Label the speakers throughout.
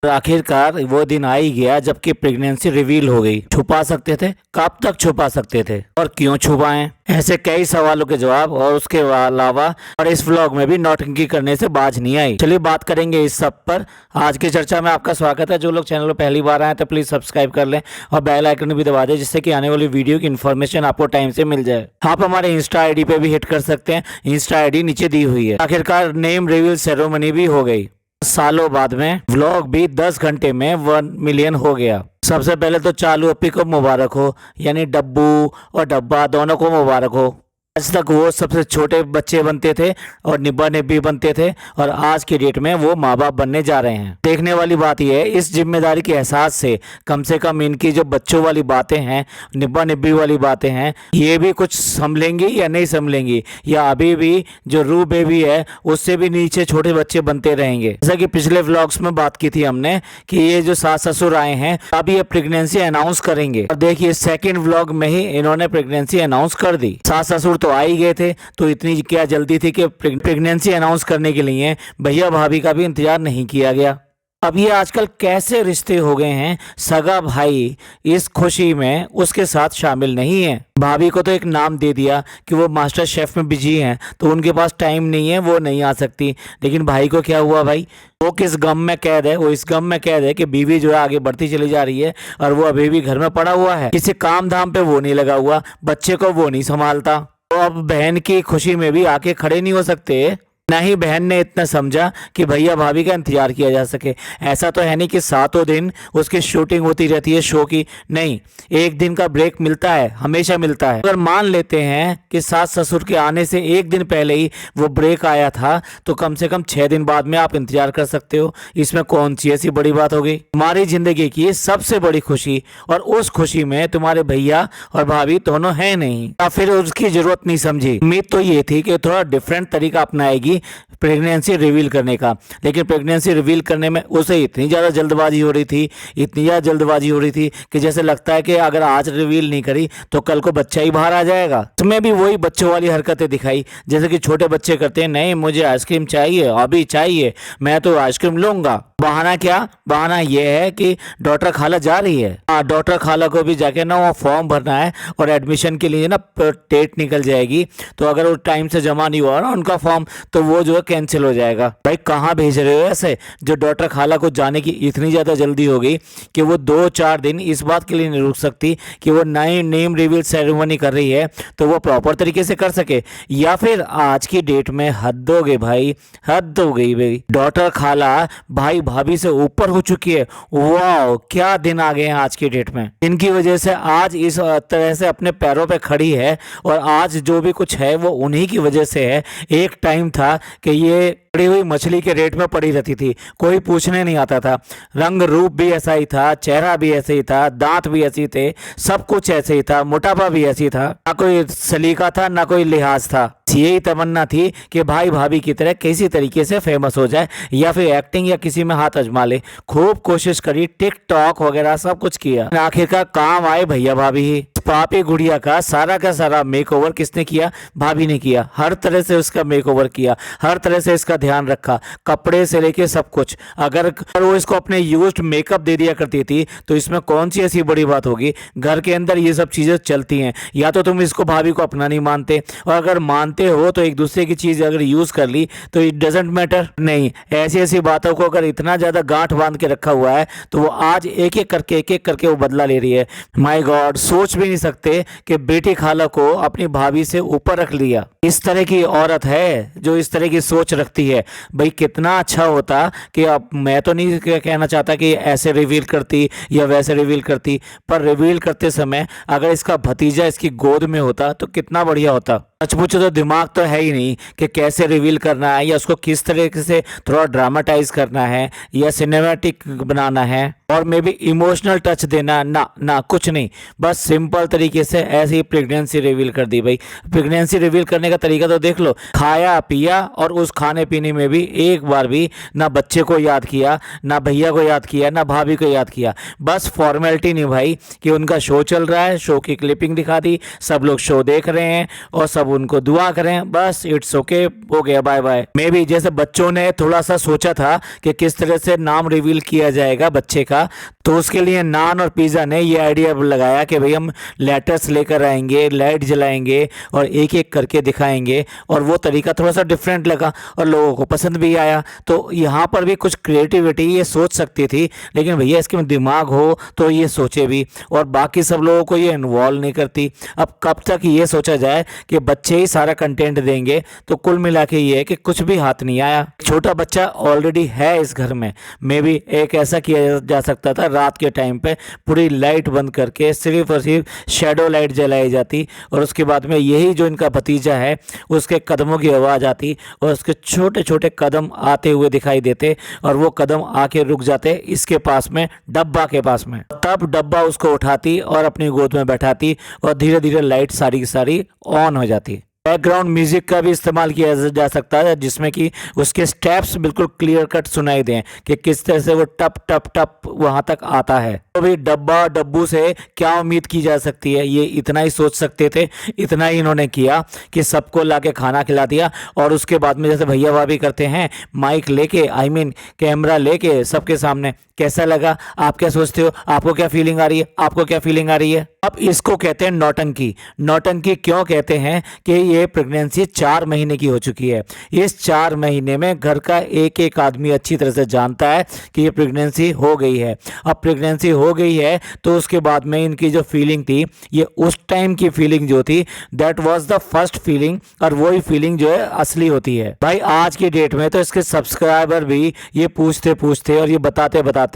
Speaker 1: आखिरकार वो दिन आ ही गया जबकि प्रेगनेंसी रिवील हो गई। छुपा सकते थे, कब तक छुपा सकते थे और क्यों छुपाएं? ऐसे कई सवालों के जवाब और उसके अलावा और इस व्लॉग में भी नौटंकी करने से बाज नहीं आई। चलिए बात करेंगे इस सब पर। आज की चर्चा में आपका स्वागत है। जो लोग चैनल पर पहली बार आए तो प्लीज सब्सक्राइब कर लें और बेल आइकन भी दबा दें, जिससे कि आने वाली वीडियो की इन्फॉर्मेशन आपको टाइम से मिल जाए। आप हमारे इंस्टा आईडी पे भी हिट कर सकते हैं। इंस्टा आईडी नीचे दी हुई है। आखिरकार नेम रिवील सेरेमनी भी हो गई। सालों बाद में व्लॉग भी 10 घंटे में 1 मिलियन हो गया। सबसे पहले तो चालू अप्पी को मुबारक हो, यानी डब्बू और डब्बा दोनों को मुबारक हो। आज तक वो सबसे छोटे बच्चे बनते थे और निब्बा निब्बी बनते थे और आज की डेट में वो माँ बाप बनने जा रहे हैं। देखने वाली बात यह है, इस जिम्मेदारी के एहसास से कम इनकी जो बच्चों वाली बातें हैं, निब्बा निब्बी वाली बातें हैं, ये भी कुछ संभलेंगी या नहीं संभलेंगी, या अभी भी जो रू बेबी है उससे भी नीचे छोटे बच्चे बनते रहेंगे। जैसा कि पिछले व्लॉग्स में बात की थी हमने कि ये जो सास ससुर आए हैं अभी ये प्रेगनेंसी अनाउंस करेंगे। और देखिए सेकेंड व्लॉग में ही इन्होंने प्रेगनेंसी अनाउंस कर दी। सास ससुर तो आ ही गए थे, तो इतनी क्या जल्दी थी कि प्रेगनेंसी अनाउंस करने के लिए भैया भाभी का भी इंतजार नहीं किया गया। अब ये आजकल कैसे रिश्ते हो गए हैं, सगा भाई इस खुशी में उसके साथ शामिल नहीं है। भाभी को तो एक नाम दे दिया कि वो मास्टर शेफ में बिजी हैं, तो उनके पास टाइम नहीं है, वो नहीं आ सकती। लेकिन भाई को क्या हुआ भाई? वो किस गम में कैद है? वो इस गम में कैद है कि बीवी जो है आगे बढ़ती चली जा रही है और वो अभी भी घर में पड़ा हुआ है। किसी काम धाम पे वो नहीं लगा हुआ, बच्चे को वो नहीं संभालता। तो अब बहन की खुशी में भी आके खड़े नहीं हो सकते। ना ही बहन ने इतना समझा कि भैया भाभी का इंतजार किया जा सके। ऐसा तो है नहीं कि सातों दिन उसकी शूटिंग होती रहती है शो की, नहीं, एक दिन का ब्रेक मिलता है, हमेशा मिलता है। अगर मान लेते हैं कि सास ससुर के आने से एक दिन पहले ही वो ब्रेक आया था, तो कम से कम 6 दिन बाद में आप इंतजार कर सकते हो। इसमें कौन सी ऐसी बड़ी बात हो गई? तुम्हारी जिंदगी की सबसे बड़ी खुशी, और उस खुशी में तुम्हारे भैया और भाभी दोनों है नहीं, या फिर उसकी जरूरत नहीं समझी। उम्मीद तो ये थी कि थोड़ा डिफरेंट तरीका अपनाएगी प्रेगनेंसी रिवील करने का, लेकिन प्रेगनेंसी रिवील करने में उसे इतनी ज़्यादा जल्दबाजी हो रही थी कि जैसे लगता है कि अगर आज रिवील नहीं करी तो कल को बच्चा ही बाहर आ जाएगा। तुम्हें भी वही बच्चों वाली हरकतें दिखाई जैसे कि छोटे बच्चे करते हैं। नहीं, मुझे आइसक्रीम चाहिए, अभी चाहिए, मैं तो आइसक्रीम लूंगा। बहाना क्या? बहाना यह है कि डॉक्टर खाला जा रही है। हाँ, डॉक्टर खाला को भी जाके ना वो फॉर्म भरना है और एडमिशन के लिए ना डेट निकल जाएगी, तो अगर वो टाइम से जमा नहीं हुआ ना उनका फॉर्म, तो वो जो है कैंसिल हो जाएगा। भाई कहाँ भेज रहे हो ऐसे? जो डॉक्टर खाला को जाने की इतनी ज़्यादा जल्दी हो गई कि वो 2-4 दिन इस बात के लिए नहीं रुक सकती कि वो नई नेम रिवील सेरेमनी कर रही है तो वो प्रॉपर तरीके से कर सके। या फिर आज की डेट में हद हो गई भाई, हद हो गई भाई। डॉक्टर खाला भाई भाभी से ऊपर हो चुकी है। वाह, क्या दिन आ गए हैं आज की डेट में, इनकी वजह से आज इस तरह से अपने पैरों पे खड़ी है। और आज जो भी कुछ है वो उन्हीं की वजह से है। एक टाइम था कि ये पड़ी हुई मछली के रेट में पड़ी रहती थी, कोई पूछने नहीं आता था। रंग रूप भी ऐसा ही था, चेहरा भी ऐसे ही था, दांत भी ऐसे थे, सब कुछ ऐसे ही था, मोटापा भी ऐसी था, ना कोई सलीका था ना कोई लिहाज था। यही तमन्ना थी कि भाई भाभी की तरह किसी तरीके से फेमस हो जाए या फिर एक्टिंग या किसी में हाथ आजमा ले। खूब कोशिश करी, टिकटॉक वगैरह सब कुछ किया, आखिरकार काम आए भैया भाभी ही। पापी गुड़िया का सारा मेकओवर किसने किया? भाभी ने किया। हर तरह से उसका मेकओवर किया, हर तरह से इसका ध्यान रखा, कपड़े से लेके सब कुछ। अगर वो इसको अपने यूज्ड मेकअप दे दिया करती थी तो इसमें कौन सी ऐसी बड़ी बात होगी? घर के अंदर ये सब चीजें चलती हैं। या तो तुम इसको भाभी को अपना नहीं मानते, और अगर मानते हो तो एक दूसरे की चीज अगर यूज कर ली तो इट डजेंट मैटर। नहीं, ऐसी ऐसी बातों को अगर इतना ज्यादा गांठ बांध के रखा हुआ है तो वो आज एक एक करके वो बदला ले रही है। माय गॉड, सोच भी नहीं सकते कि बेटी खाला को अपनी भाभी से ऊपर रख लिया। इस तरह की औरत है जो इस तरह की सोच रखती है। भाई कितना अच्छा होता कि अब मैं तो नहीं कहना चाहता कि ऐसे रिवील करती या वैसे रिवील करती, पर रिवील करते समय अगर इसका भतीजा इसकी गोद में होता तो कितना बढ़िया होता। सच पूछो तो दिमाग तो है ही नहीं कि कैसे रिवील करना है, या उसको किस तरीके से थोड़ा ड्रामाटाइज करना है या सिनेमैटिक बनाना है, और मे बी इमोशनल टच देना, ना कुछ नहीं। बस सिंपल तरीके से ऐसे ही प्रेगनेंसी रिवील कर दी। भाई प्रेगनेंसी रिवील करने का तरीका तो देख लो, खाया पिया, और उस खाने पीने में भी एक बार भी ना बच्चे को याद किया, ना भैया को याद किया, ना भाभी को याद किया। बस फॉर्मेलिटी निभाई कि उनका शो चल रहा है, शो की क्लिपिंग दिखा दी, सब लोग शो देख रहे हैं और सब उनको दुआ करें, बस इट्स ओके, हो गया, बाय बाय। मे बी जैसे बच्चों ने थोड़ा सा सोचा था कि किस तरह से नाम रिवील किया जाएगा बच्चे का, तो उसके लिए नान और पिज़्ज़ा ने ये आइडिया लगाया कि भाई हम लेटर्स लेकर आएंगे, लाइट जलाएंगे और एक एक करके दिखाएंगे, और वो तरीका थोड़ा सा डिफरेंट लगा और लोगों को पसंद भी आया। तो यहाँ पर भी कुछ क्रिएटिविटी ये सोच सकती थी, लेकिन भैया इसके में दिमाग हो तो ये सोचे भी, और बाकी सब लोगों को ये इन्वॉल्व नहीं करती। अब कब तक ये सोचा जाए कि बच्चे ही सारा कंटेंट देंगे, तो कुल मिला के ये है कि कुछ भी हाथ नहीं आया। छोटा बच्चा ऑलरेडी है इस घर में, मे बी एक ऐसा किया जा सकता था, रात के टाइम पे पूरी लाइट बंद करके सिर्फ और सिर्फ शैडो लाइट जलाई जाती, और उसके बाद में यही जो इनका भतीजा है उसके कदमों की आवाज़ आती और उसके छोटे छोटे कदम आते हुए दिखाई देते, और वो कदम आके रुक जाते इसके पास में, डब्बा के पास में। तब डब्बा उसको उठाती और अपनी गोद में बैठाती और धीरे धीरे लाइट सारी की सारी ऑन हो जाती। बैकग्राउंड म्यूजिक का भी इस्तेमाल किया जा सकता है, जिसमें कि उसके स्टेप्स बिल्कुल क्लियर कट सुनाई दें कि किस तरह से वो टप टप टप वहां तक आता है। तो भी डब्बा डब्बू से क्या उम्मीद की जा सकती है, ये इतना ही सोच सकते थे। इतना ही इन्होंने किया कि सबको लाके खाना खिला दिया, और उसके बाद में जैसे भैया भाभी करते हैं, माइक लेके, कैमरा लेके सबके सामने। कैसा लगा, आप क्या सोचते हो, आपको क्या फीलिंग आ रही है, आपको क्या फीलिंग आ रही है? अब इसको कहते हैं नौटंकी। नौटंकी क्यों कहते हैं कि ये प्रेगनेंसी 4 महीने की हो चुकी है। इस 4 महीने में घर का एक एक आदमी अच्छी तरह से जानता है कि ये प्रेगनेंसी हो गई है। अब प्रेगनेंसी हो गई है तो उसके बाद में इनकी जो फीलिंग थी, ये उस टाइम की फीलिंग जो थी, that was the first feeling, और वही फीलिंग जो है असली होती है। भाई आज की डेट में तो इसके सब्सक्राइबर भी ये पूछते पूछते और ये बताते बताते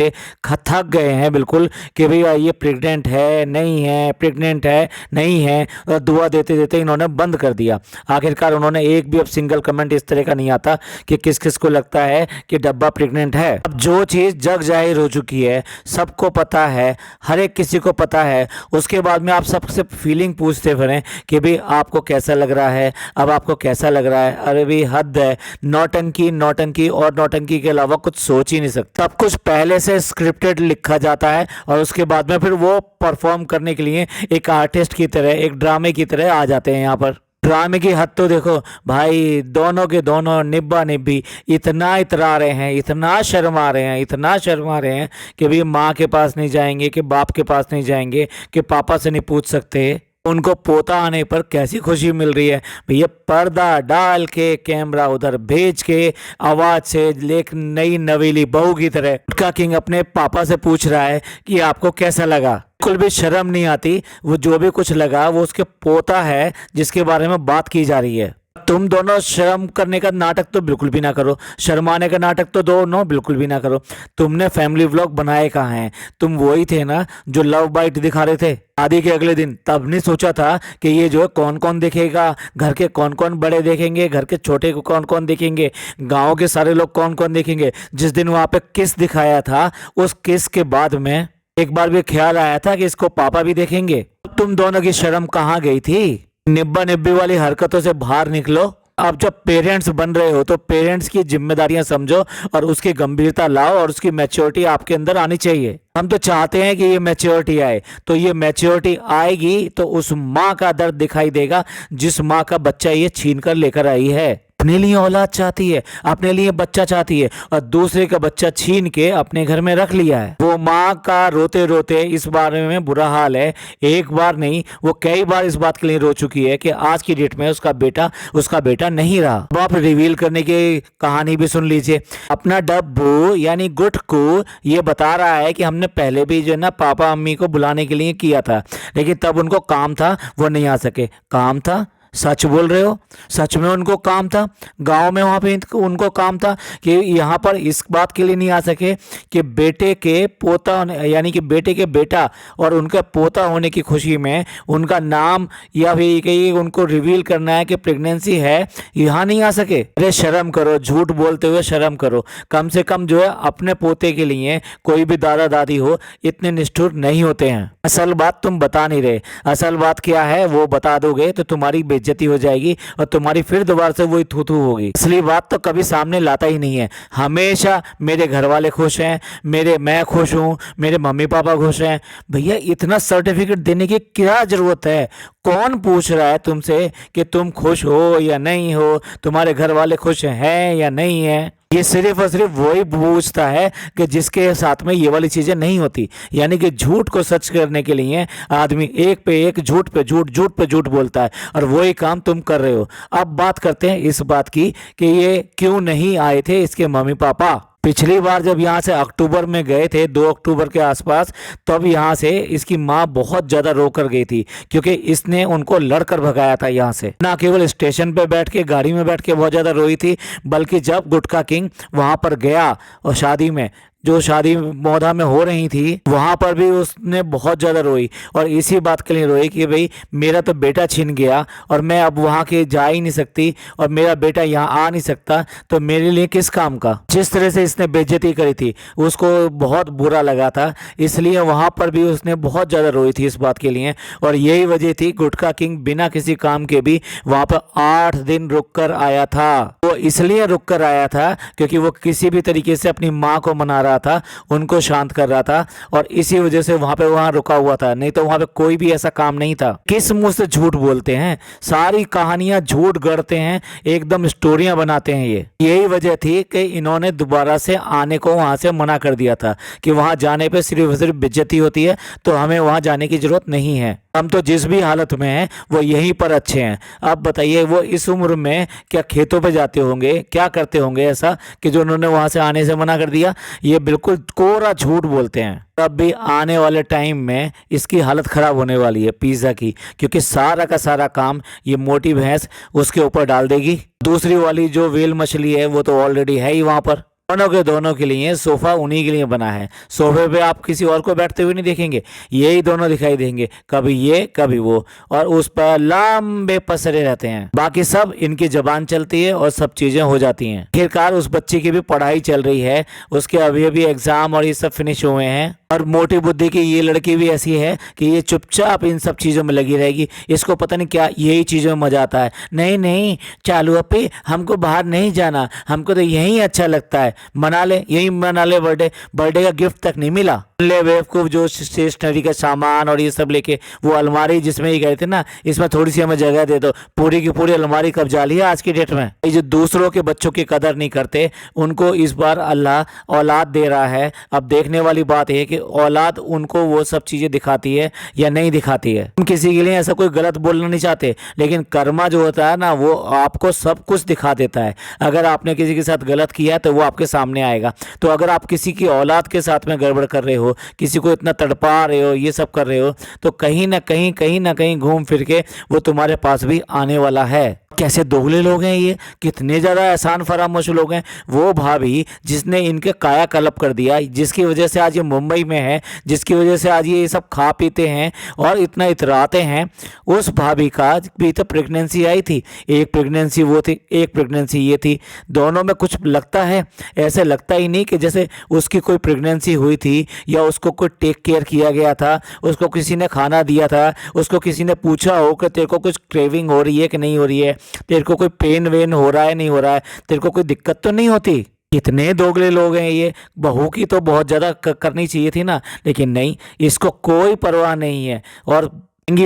Speaker 1: थक गए हैं बिल्कुल कि भैया ये प्रेग्नेंट है नहीं है, प्रेग्नेंट है नहीं है, और दुआ देते देते इन्होंने बंद कर दिया। आखिरकार उन्होंने एक भी अब सिंगल कमेंट इस तरह का नहीं आता कि किस किस को लगता है कि डब्बा प्रेग्नेंट है। अब जो चीज़ जग जाहिर हो चुकी है, सबको पता है, हर एक किसी को पता है, उसके बाद में आप सबसे फीलिंग पूछते फिरें कि भाई आपको कैसा लग रहा है, अब आपको कैसा लग रहा है। अरे भाई हद है, नौटंकी नौटंकी और नौटंकी के अलावा कुछ सोच ही नहीं सकता। सब कुछ पहले से स्क्रिप्टेड लिखा जाता है, और उसके बाद में फिर वो परफॉर्म करने के लिए एक आर्टिस्ट की तरह, एक ड्रामे की तरह आ जाते हैं यहाँ पर। ड्रामे की हद तो देखो भाई, दोनों के दोनों निब्बा निब्बी इतना इतरा रहे हैं, इतना शर्मा रहे हैं, इतना शर्मा रहे हैं कि भाई माँ के पास नहीं जाएंगे, कि बाप के पास नहीं जाएंगे, कि पापा से नहीं पूछ सकते। उनको पोता आने पर कैसी खुशी मिल रही है भैया। पर्दा डाल के, कैमरा उधर भेज के, आवाज से लेक नई नवेली बहू की तरह गुटका किंग अपने पापा से पूछ रहा है कि आपको कैसा लगा। बिल्कुल भी शर्म नहीं आती, वो जो भी कुछ लगा वो उसके पोता है जिसके बारे में बात की जा रही है। तुम दोनों शर्म करने का नाटक तो बिल्कुल भी ना करो, शर्माने का नाटक तो दोनों बिल्कुल भी ना करो। तुमने फैमिली व्लॉग बनाए कहाँ हैं? तुम वही थे ना जो लव बाइट दिखा रहे थे शादी के अगले दिन। तब नहीं सोचा था कि ये जो है कौन कौन देखेगा, घर के कौन कौन बड़े देखेंगे, घर के छोटे को कौन कौन देखेंगे, गाँव के सारे लोग कौन कौन देखेंगे। जिस दिन वहाँ पे किस दिखाया था, उस किस के बाद में एक बार भी ख्याल आया था कि इसको पापा भी देखेंगे? तुम दोनों की शर्म कहाँ गई थी? निब्बा निब्बी वाली हरकतों से बाहर निकलो। अब जब पेरेंट्स बन रहे हो तो पेरेंट्स की जिम्मेदारियां समझो और उसकी गंभीरता लाओ, और उसकी मैच्योरिटी आपके अंदर आनी चाहिए। हम तो चाहते हैं कि ये मैच्योरिटी आए, तो ये मैच्योरिटी आएगी तो उस माँ का दर्द दिखाई देगा जिस माँ का बच्चा ये छीन कर लेकर आई है। अपने लिए औलाद चाहती है, अपने लिए बच्चा चाहती है, और दूसरे का बच्चा छीन के अपने घर में रख लिया है। वो माँ का रोते रोते इस बारे में बुरा हाल है। एक बार नहीं, वो कई बार इस बात के लिए रो चुकी है कि आज की डेट में उसका बेटा नहीं रहा। अब आप रिवील करने की कहानी भी सुन लीजिए। अपना डब्बू यानी गुटकू ये बता रहा है कि हमने पहले भी जो है ना पापा अम्मी को बुलाने के लिए किया था, लेकिन तब उनको काम था, वो नहीं आ सके। काम था? सच बोल रहे हो? सच में उनको काम था? गांव में वहाँ पे उनको काम था कि यहाँ पर इस बात के लिए नहीं आ सके कि बेटे के पोता यानी कि बेटे के बेटा और उनका पोता होने की खुशी में उनका नाम या फिर कि उनको रिवील करना है कि प्रेगनेंसी है, यहाँ नहीं आ सके? अरे शर्म करो, झूठ बोलते हुए शर्म करो। कम से कम जो है अपने पोते के लिए कोई भी दादा दादी हो इतने निष्ठुर नहीं होते हैं। असल बात तुम बता नहीं रहे। असल बात क्या है वो बता दोगे तो तुम्हारी बेइज्जती हो जाएगी और तुम्हारी फिर दोबारा से वही थू थू होगी। असली बात तो कभी सामने लाता ही नहीं है। हमेशा मेरे घर वाले खुश हैं, मैं खुश हूँ, मेरे मम्मी पापा खुश हैं। भैया इतना सर्टिफिकेट देने की क्या जरूरत है? कौन पूछ रहा है तुमसे कि तुम खुश हो या नहीं हो, तुम्हारे घर वाले खुश हैं या नहीं है? ये सिर्फ और सिर्फ वही पूछता है कि जिसके साथ में ये वाली चीजें नहीं होती। यानी कि झूठ को सच करने के लिए आदमी एक पे एक, झूठ पे झूठ, झूठ पे झूठ बोलता है, और वही काम तुम कर रहे हो। अब बात करते हैं इस बात की कि ये क्यों नहीं आए थे इसके मम्मी पापा। पिछली बार जब यहाँ से अक्टूबर में गए थे, 2 अक्टूबर के आसपास, तब यहाँ से इसकी माँ बहुत ज़्यादा रो कर गई थी, क्योंकि इसने उनको लड़कर भगाया था यहाँ से। ना केवल स्टेशन पे बैठ के, गाड़ी में बैठ के बहुत ज़्यादा रोई थी, बल्कि जब गुटखा किंग वहाँ पर गया और शादी में, जो शादी मौधा में हो रही थी, वहां पर भी उसने बहुत ज़्यादा रोई। और इसी बात के लिए रोई कि भाई मेरा तो बेटा छिन गया और मैं अब वहां के जा ही नहीं सकती, और मेरा बेटा यहाँ आ नहीं सकता, तो मेरे लिए किस काम का। जिस तरह से इसने बेइज्जती करी थी उसको बहुत बुरा लगा था, इसलिए वहां पर भी उसने बहुत ज़्यादा रोई थी इस बात के लिए। और यही वजह थी गुटखा किंग बिना किसी काम के भी वहां पर 8 दिन रुक कर आया था। वो इसलिए रुक कर आया था क्योंकि वो किसी भी तरीके से अपनी माँ को मना रहा था, उनको शांत कर रहा था, और इसी वजह से वहां रुका हुआ था। नहीं तो वहां पे कोई भी ऐसा काम नहीं था। किस मुंह से झूठ बोलते हैं, सारी कहानियां झूठ गढ़ते हैं, एकदम स्टोरियां बनाते हैं। यही वजह थी कि इन्होंने दोबारा से आने को वहां से मना कर दिया था कि वहां जाने पे सिर्फ सिर्फ बेइज्जती होती है, तो हमें वहां जाने की जरूरत नहीं है। हम तो जिस भी हालत में हैं वो यहीं पर अच्छे हैं। अब बताइए वो इस उम्र में क्या खेतों पे जाते होंगे, क्या करते होंगे ऐसा कि जो उन्होंने वहां से आने से मना कर दिया? ये बिल्कुल कोरा झूठ बोलते हैं। अब भी आने वाले टाइम में इसकी हालत खराब होने वाली है पिज्जा की, क्योंकि सारा का सारा काम ये मोटी भैंस उसके ऊपर डाल देगी। दूसरी वाली जो व्हेल मछली है वो तो ऑलरेडी है ही वहां पर। दोनों के लिए सोफा उन्हीं के लिए बना है। सोफे पे आप किसी और को बैठते हुए नहीं देखेंगे, यही दोनों दिखाई देंगे, कभी ये कभी वो, और उस पर लंबे पसरे रहते हैं। बाकी सब इनकी जबान चलती है और सब चीजें हो जाती हैं। आखिरकार उस बच्ची की भी पढ़ाई चल रही है, उसके अभी अभी एग्जाम और ये सब फिनिश हुए हैं, और मोटी बुद्धि की ये लड़की भी ऐसी है कि ये चुपचाप इन सब चीजों में लगी रहेगी। इसको पता नहीं क्या यही चीजों में मजा आता है। नहीं नहीं चालू अपी, हमको बाहर नहीं जाना, हमको तो यही अच्छा लगता है, मना ले, यही मना ले। बर्थडे का गिफ्ट तक नहीं मिला। ले बेवकूफ, जो स्टेशनरी का सामान और ये सब लेके वो अलमारी जिसमें ही गए थे ना, इसमें थोड़ी सी हमें जगह दे दो, पूरी की पूरी अलमारी कब्जा ली है आज की डेट में। ये जो दूसरों के बच्चों की कदर नहीं करते, उनको इस बार अल्लाह औलाद दे रहा है। अब देखने वाली बात है कि औलाद उनको वो सब चीजें दिखाती है या नहीं दिखाती है। हम किसी के लिए ऐसा कोई गलत बोलना नहीं चाहते, लेकिन कर्मा जो होता है ना, वो आपको सब कुछ दिखा देता है। अगर आपने किसी के साथ गलत किया तो वो आपके सामने आएगा। तो अगर आप किसी की औलाद के साथ में गड़बड़ कर रहे हो, किसी को इतना तड़पा रहे हो, ये सब कर रहे हो, तो कहीं ना कहीं घूम फिर के वो तुम्हारे पास भी आने वाला है। कैसे दोगले लोग हैं ये, कितने ज़्यादा एहसान फरामोश लोग हैं। वो भाभी जिसने इनके काया कल्प कर दिया, जिसकी वजह से आज ये मुंबई में है, जिसकी वजह से आज ये सब खा पीते हैं और इतना इतराते हैं, उस भाभी का भी तो प्रेगनेंसी आई थी। एक प्रेगनेंसी वो थी, एक प्रेगनेंसी ये थी। दोनों में कुछ लगता है? ऐसे लगता ही नहीं कि जैसे उसकी कोई प्रेगनेंसी हुई थी या उसको कोई टेक केयर किया गया था, उसको किसी ने खाना दिया था, उसको किसी ने पूछा हो कि तेरे को कुछ क्रेविंग हो रही है कि नहीं हो रही है, तेरे को कोई पेन वेन हो रहा है नहीं हो रहा है, तेरे को कोई दिक्कत तो नहीं होती। कितने दोगले लोग हैं ये। बहू की तो बहुत ज़्यादा करनी चाहिए थी ना, लेकिन नहीं, इसको कोई परवाह नहीं है, और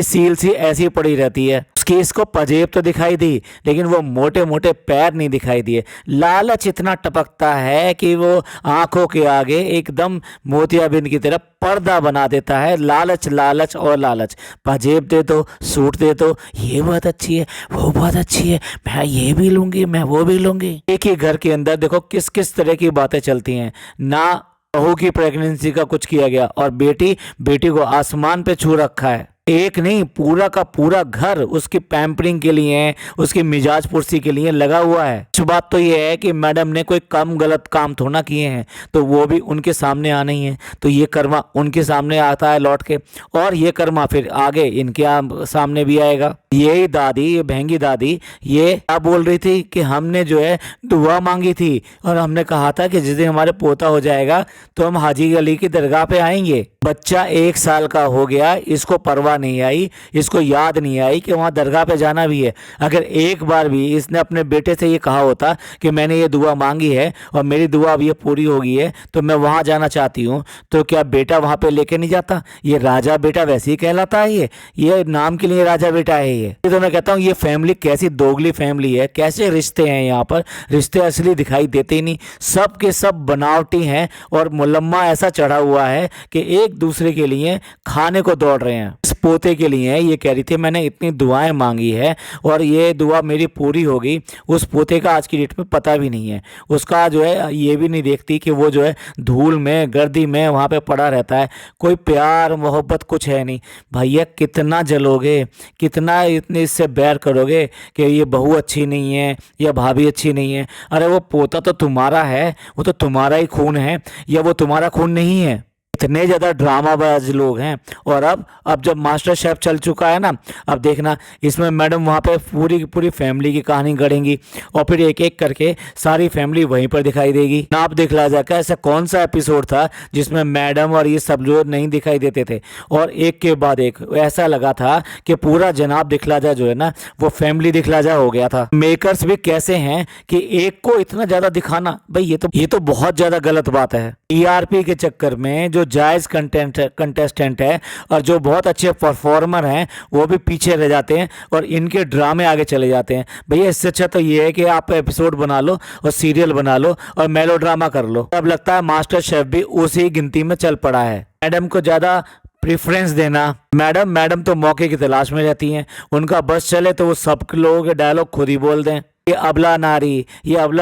Speaker 1: सील सी ऐसी पड़ी रहती है। उसकी इसको पजेब तो दिखाई दी, लेकिन वो मोटे मोटे पैर नहीं दिखाई दिए। लालच इतना टपकता है कि वो आंखों के आगे एकदम मोतियाबिंद की तरह पर्दा बना देता है। लालच लालच और लालच। पजेब दे दो, सूट दे दो, ये बहुत अच्छी है, वो बहुत अच्छी है, मैं ये भी लूंगी, मैं वो भी लूंगी। एक ही घर के अंदर देखो किस किस तरह की बातें चलती हैं। ना बहू की प्रेगनेंसी का कुछ किया गया, और बेटी को आसमान पे छू रखा है। एक नहीं, पूरा का पूरा घर उसकी पैम्परिंग के लिए, उसकी मिजाज पुरसी के लिए लगा हुआ है। कुछ बात तो ये है कि मैडम ने कोई कम गलत काम थोड़ा किए हैं, तो वो भी उनके सामने आना ही है। तो ये कर्मा उनके सामने आता है लौट के, और ये कर्मा फिर आगे इनके सामने भी आएगा। यही दादी, ये बहंगी दादी, ये क्या बोल रही थी कि हमने जो है दुआ मांगी थी, और हमने कहा था कि जिस दिन हमारे पोता हो जाएगा तो हम हाजी अली की दरगाह पे आएंगे। बच्चा 1 साल का हो गया, इसको परवाह नहीं आई, इसको याद नहीं आई कि वहाँ दरगाह पे जाना भी है। अगर एक बार भी इसने अपने बेटे से ये कहा होता कि मैंने ये दुआ मांगी है और मेरी दुआ अब ये पूरी हो गई है तो मैं वहाँ जाना चाहती हूँ, तो क्या बेटा वहाँ पे लेके नहीं जाता? ये राजा बेटा वैसे ही कहलाता है। ये नाम के लिए राजा बेटा है। ये तो मैं कहता हूँ ये फैमिली कैसी दोगली फैमिली है, कैसे रिश्ते हैं यहाँ पर। रिश्ते असली दिखाई देते ही नहीं, सब के सब बनावटी हैं और मुलम्मा ऐसा चढ़ा हुआ है कि एक दूसरे के लिए खाने को दौड़ रहे हैं। इस पोते के लिए ये कह रही थी मैंने इतनी दुआएं मांगी है और ये दुआ मेरी पूरी होगी। उस पोते का आज की डेट में पता भी नहीं है, उसका जो है ये भी नहीं देखती कि वो जो है धूल में गर्दी में वहाँ पे पड़ा रहता है। कोई प्यार मोहब्बत कुछ है नहीं। भैया कितना जलोगे, कितना इतने इससे बैर करोगे कि ये बहू अच्छी नहीं है या भाभी अच्छी नहीं है। अरे वो पोता तो तुम्हारा है, वो तो तुम्हारा ही खून है या वो तुम्हारा खून नहीं है? इतने ज़्यादा ड्रामाबाज लोग हैं। और अब जब मास्टर शेफ चल चुका है ना, अब देखना इसमें मैडम वहाँ पे पूरी की पूरी फैमिली की कहानी गढ़ेंगी और फिर एक एक करके सारी फैमिली वहीं पर दिखाई देगी। ना आप दिखला जाकर ऐसा कौन सा एपिसोड था जिसमें मैडम और ये सब लोग नहीं दिखाई देते थे और एक के बाद एक ऐसा लगा था कि पूरा जनाब दिखलाजा जो है ना वो फैमिली दिखलाजा हो गया था। मेकर्स भी कैसे हैं कि एक को इतना ज़्यादा दिखाना, भाई ये तो बहुत ज़्यादा गलत बात है। टीआरपी के चक्कर में जो जायज़ कंटेस्टेंट है और जो बहुत अच्छे परफॉर्मर हैं वो भी पीछे रह जाते हैं और इनके ड्रामे आगे चले जाते हैं। भैया इससे अच्छा तो ये है कि आप एपिसोड बना लो और सीरियल बना लो और मेलो ड्रामा कर लो। अब लगता है मास्टर शेफ भी उसी गिनती में चल पड़ा है। मैडम को ज़्यादा प्रेफरेंस देना, मैडम तो मौके की तलाश में रहती हैं। उनका बस चले तो वो सब लोगों के डायलॉग खुद ही बोल दें। ये अबला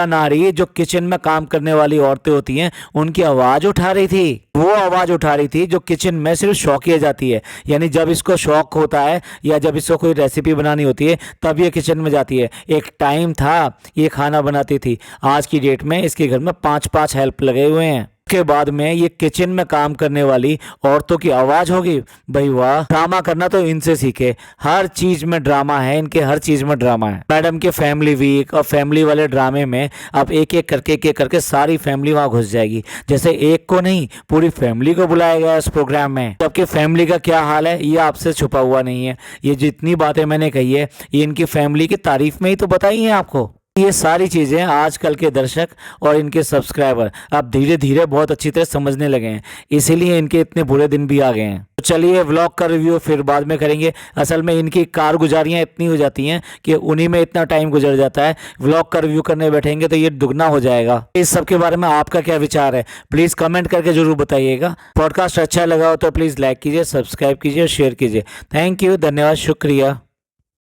Speaker 1: नारी जो किचन में काम करने वाली औरतें होती हैं उनकी आवाज़ उठा रही थी। वो आवाज़ उठा रही थी जो किचन में सिर्फ शौकिया जाती है, यानी जब इसको शौक होता है या जब इसको कोई रेसिपी बनानी होती है तब ये किचन में जाती है। एक टाइम था ये खाना बनाती थी, आज की डेट में इसके घर में 5-5 हेल्प लगे हुए हैं। के बाद में ये किचन में काम करने वाली औरतों की आवाज़ होगी। भाई वाह, ड्रामा करना तो इनसे सीखे। हर चीज़ में ड्रामा है इनके, हर चीज़ में ड्रामा है। मैडम के फैमिली वीक और फैमिली वाले ड्रामे में अब एक एक करके सारी फैमिली वहाँ घुस जाएगी। जैसे एक को नहीं पूरी फैमिली को बुलाया गया इस प्रोग्राम में। जबकि फैमिली का क्या हाल है ये आपसे छुपा हुआ नहीं है। ये जितनी बातें मैंने कही है ये इनकी फैमिली की तारीफ में ही तो बताई हैं आपको। ये सारी चीज़ें आजकल के दर्शक और इनके सब्सक्राइबर अब धीरे धीरे बहुत अच्छी तरह समझने लगे हैं, इसीलिए इनके इतने बुरे दिन भी आ गए हैं। तो चलिए व्लॉग का रिव्यू फिर बाद में करेंगे। असल में इनकी कारगुजारियाँ इतनी हो जाती हैं कि उन्हीं में इतना टाइम गुजर जाता है। व्लॉग का रिव्यू करने बैठेंगे तो ये दुगना हो जाएगा। इस सब के बारे में आपका क्या विचार है प्लीज़ कमेंट करके ज़रूर बताइएगा। पॉडकास्ट अच्छा लगा हो तो प्लीज़ लाइक कीजिए, सब्सक्राइब कीजिए और शेयर कीजिए। थैंक यू, धन्यवाद, शुक्रिया।